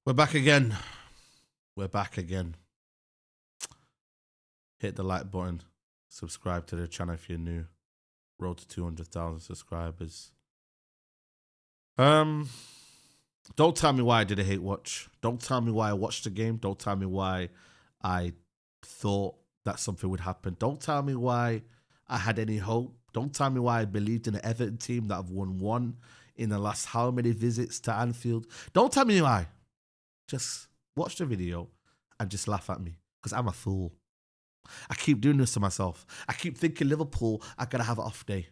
We're back again. We're back again. Hit the like button. Subscribe to the channel if you're new. Road to 200,000 subscribers. Don't tell me why I did a hate watch. Don't tell me why I watched the game. Don't tell me why I thought that something would happen. Don't tell me why I had any hope. Don't tell me why I believed in the Everton team that have won one in the last how many visits to Anfield. Don't tell me why. Just watch the video and just laugh at me because I'm a fool. I keep doing this to myself. I keep thinking Liverpool are going to have an off day.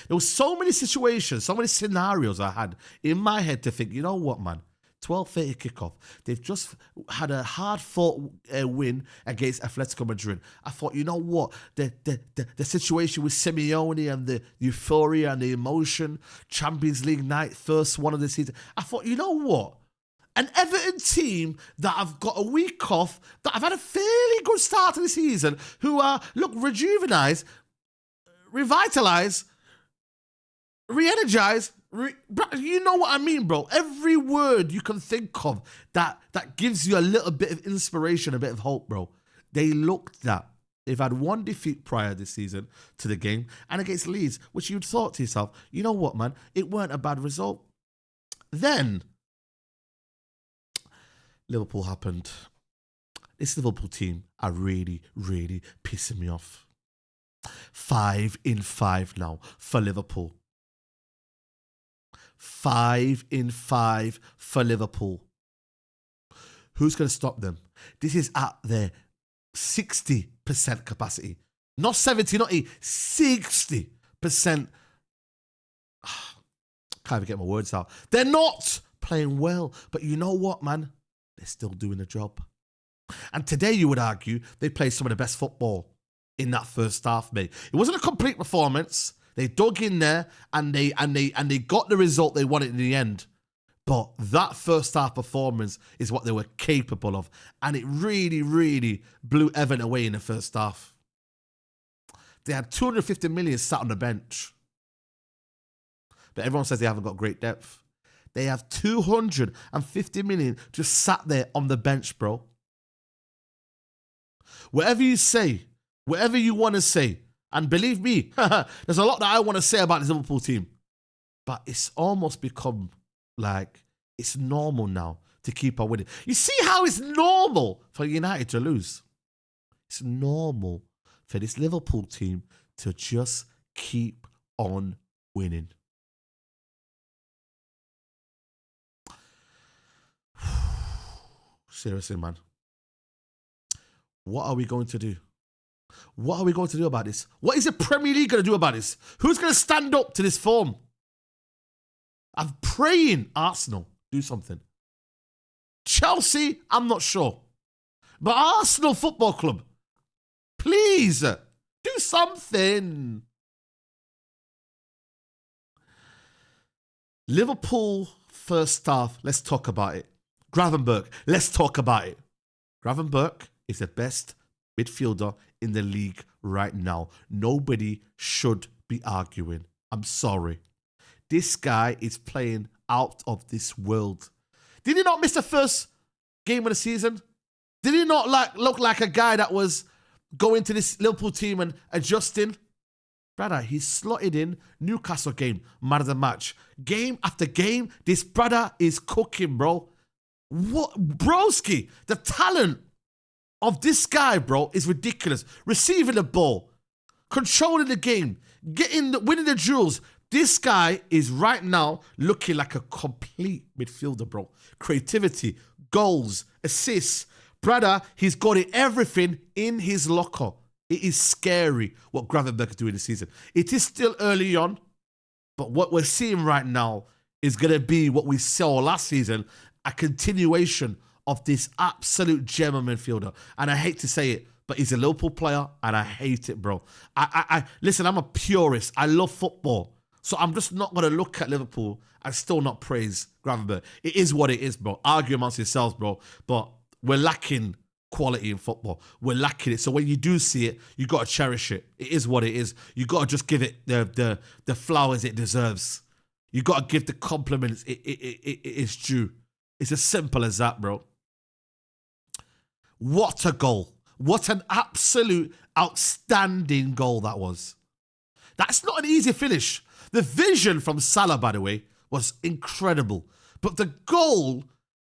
There were so many situations, so many scenarios I had in my head to think, you know what, man? 12:30 kickoff. They've just had a hard-fought win against Atletico Madrid. I thought, you know what? The situation with Simeone and the euphoria and the emotion, Champions League night, first one of the season. I thought, you know what? An Everton team that have got a week off, that have had a fairly good start to the season, who are, look, rejuvenised, revitalised, re-energized. You know what I mean, bro? Every word you can think of that gives you a little bit of inspiration, a bit of hope, bro. They looked that. They've had one defeat prior this season to the game and against Leeds, which you'd thought to yourself, you know what, man? It weren't a bad result. Then Liverpool happened. This Liverpool team are really, really pissing me off. 5 in 5 now for Liverpool. 5 in 5 for Liverpool. Who's going to stop them? This is at their 60% capacity. Not 70, not 80, 60%. Can't even get my words out. They're not playing well. But you know what, man? They're still doing the job. And today, you would argue, they played some of the best football in that first half, mate. It wasn't a complete performance. They dug in there and they got the result they wanted in the end. But that first half performance is what they were capable of. And it really, really blew Everton away in the first half. They had 250 million sat on the bench. But everyone says they haven't got great depth. They have 250 million just sat there on the bench, bro. Whatever you say, whatever you want to say, and believe me, there's a lot that I want to say about this Liverpool team. But it's almost become like it's normal now to keep on winning. You see how it's normal for United to lose? It's normal for this Liverpool team to just keep on winning. Seriously, man. What are we going to do? What are we going to do about this? What is the Premier League going to do about this? Who's going to stand up to this form? I'm praying Arsenal do something. Chelsea, I'm not sure. But Arsenal Football Club, please do something. Liverpool first half, let's talk about it. Gravenberch, let's talk about it. Gravenberch is the best midfielder in the league right now. Nobody should be arguing. I'm sorry. This guy is playing out of this world. Did he not miss the first game of the season? Did he not look like a guy that was going to this Liverpool team and adjusting? Brother, he's slotted in Newcastle game, man of the match. Game after game, this brother is cooking, bro. What, broski, the talent of this guy, bro, is ridiculous. Receiving the ball, controlling the game, winning the duels. This guy is right now looking like a complete midfielder, bro. Creativity, goals, assists. Brother, he's got everything in his locker. It is scary what Gravenberch is doing this season. It is still early on, but what we're seeing right now is going to be what we saw last season, a continuation of this absolute gem of midfielder. And I hate to say it, but he's a Liverpool player and I hate it, bro. Listen, I'm a purist. I love football. So I'm just not going to look at Liverpool and still not praise Gravenberch. It is what it is, bro. Argue amongst yourselves, bro. But we're lacking quality in football. We're lacking it. So when you do see it, you got to cherish it. It is what it is. You got to just give it the flowers it deserves. You got to give the compliments it is due. It's as simple as that, bro. What a goal. What an absolute outstanding goal that was. That's not an easy finish. The vision from Salah, by the way, was incredible. But the goal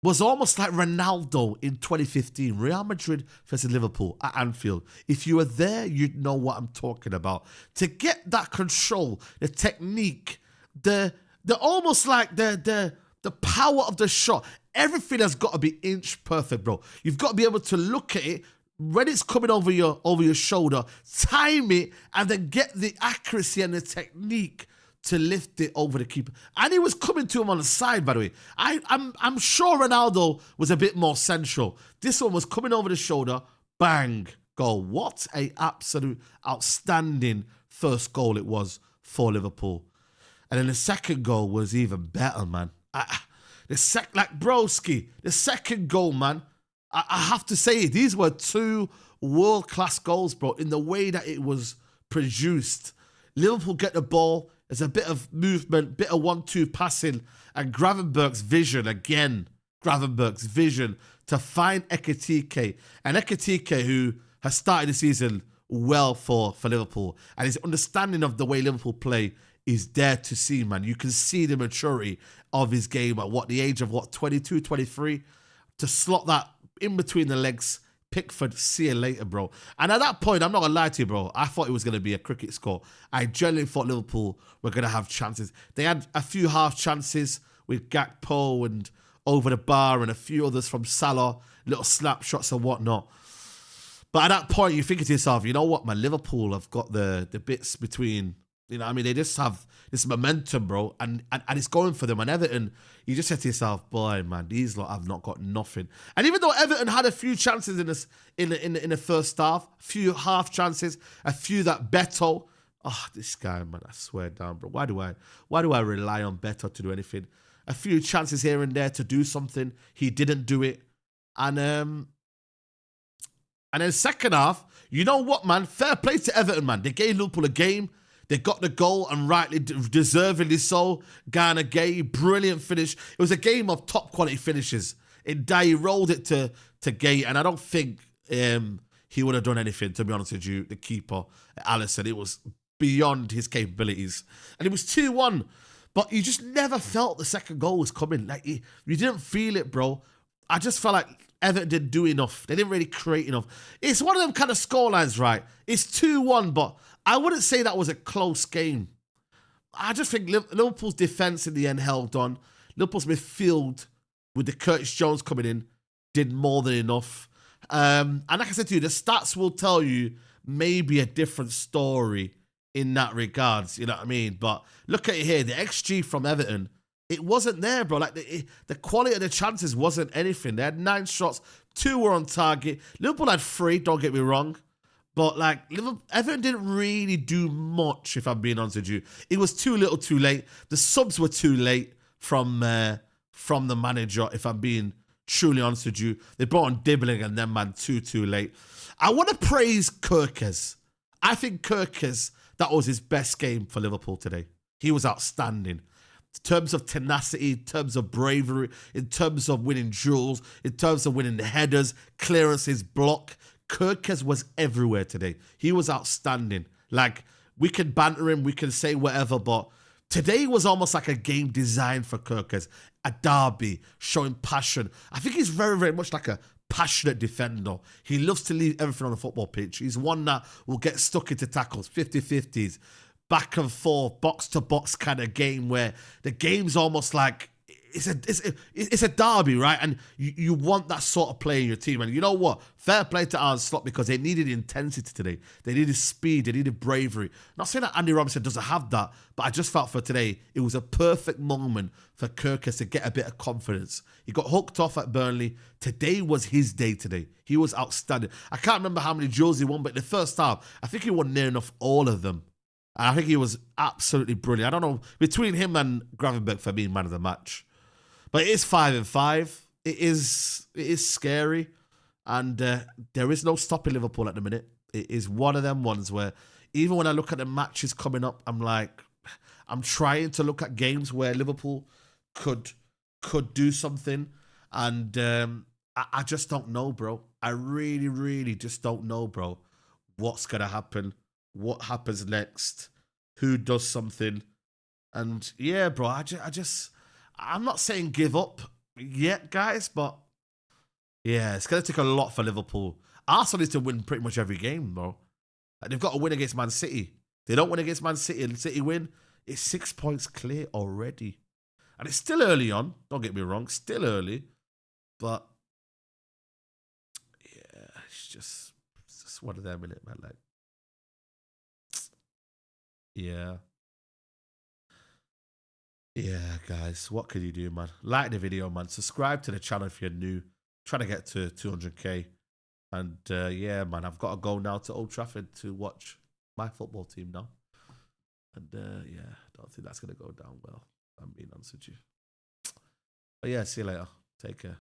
was almost like Ronaldo in 2015, Real Madrid versus Liverpool at Anfield. If you were there, you'd know what I'm talking about. To get that control, the technique, the almost like the power of the shot, everything has got to be inch perfect, bro. You've got to be able to look at it when it's coming over your shoulder, time it, and then get the accuracy and the technique to lift it over the keeper. And he was coming to him on the side, by the way. I'm sure Ronaldo was a bit more central. This one was coming over the shoulder, bang, goal. What a absolute outstanding first goal it was for Liverpool. And then the second goal was even better, man. The second goal, man, I have to say, these were two world-class goals, bro, in the way that it was produced. Liverpool get the ball, there's a bit of movement, bit of 1-2 passing, and Gravenberch's vision to find Ekitike. And Ekitike, who has started the season well for Liverpool, and his understanding of the way Liverpool play is there to see, man. You can see the maturity of his game at the age of 22, 23, to slot that in between the legs. Pickford, see you later, bro. And at that point, I'm not going to lie to you, bro, I thought it was going to be a cricket score. I genuinely thought Liverpool were going to have chances. They had a few half chances with Gakpo and over the bar and a few others from Salah, little snapshots and whatnot. But at that point, you think to yourself, you know what, man, Liverpool have got the bits between, you know what I mean? They just have this momentum, bro, and it's going for them. And Everton, you just said to yourself, boy, man, these lot have not got nothing. And even though Everton had a few chances in the first half, a few half chances, a few that Beto, this guy, man, I swear down, bro. Why do I rely on Beto to do anything? A few chances here and there to do something. He didn't do it. And then second half, you know what, man? Fair play to Everton, man. They gave Liverpool a game. They got the goal, and rightly, deservedly so. Ghana Gay, brilliant finish. It was a game of top quality finishes. He rolled it to Gay, and I don't think he would have done anything, to be honest with you, the keeper, Alisson. It was beyond his capabilities. And it was 2-1, but you just never felt the second goal was coming. Like, you didn't feel it, bro. I just felt like Everton didn't do enough. They didn't really create enough. It's one of them kind of scorelines, right? It's 2-1, but I wouldn't say that was a close game. I just think Liverpool's defence in the end held on. Liverpool's midfield, with the Curtis Jones coming in, did more than enough. And like I said to you, the stats will tell you maybe a different story in that regards. You know what I mean? But look at it here. The XG from Everton, it wasn't there, bro. Like the quality of the chances wasn't anything. They had 9 shots, 2 were on target. Liverpool had 3, don't get me wrong. But like Everton didn't really do much, if I'm being honest with you. It was too little too late. The subs were too late from the manager, if I'm being truly honest with you. They brought on Dibbling and then, man, too late. I want to praise Kerkez. I think Kerkez, that was his best game for Liverpool today. He was outstanding. In terms of tenacity, in terms of bravery, in terms of winning duels, in terms of winning the headers, clearances, block. Kerkez was everywhere today. He was outstanding. Like, we can banter him, we can say whatever, but today was almost like a game designed for Kerkez. A derby, showing passion. I think he's very, very much like a passionate defender. He loves to leave everything on the football pitch. He's one that will get stuck into tackles, 50-50s, back and forth, box-to-box kind of game where the game's almost like it's a derby, right? And you want that sort of play in your team. And you know what? Fair play to Arne Slot, because they needed intensity today. They needed speed. They needed bravery. Not saying that Andy Robertson doesn't have that, but I just felt for today, it was a perfect moment for Kerkez to get a bit of confidence. He got hooked off at Burnley. Today was his day today. He was outstanding. I can't remember how many duels he won, but in the first half, I think he won near enough all of them. And I think he was absolutely brilliant. I don't know, between him and Gravenberch, for me, man of the match. But it is 5-5. It is scary. And there is no stopping Liverpool at the minute. It is one of them ones where even when I look at the matches coming up, I'm trying to look at games where Liverpool could do something. And I just don't know, bro. I really, really just don't know, bro. What's going to happen? What happens next? Who does something? And yeah, bro, I'm not saying give up yet, guys, but yeah, it's going to take a lot for Liverpool. Arsenal needs to win pretty much every game, bro. Like, they've got to win against Man City. They don't win against Man City and City win. It's 6 points clear already. And it's still early on. Don't get me wrong. Still early. But yeah, it's just one of them, innit, man? Like, yeah. Yeah, guys. What can you do, man? Like the video, man. Subscribe to the channel if you're new. Trying to get to 200k. And yeah, man, I've got to go now to Old Trafford to watch my football team now. And yeah, I don't think that's going to go down well. I'm being honest with you. But yeah, see you later. Take care.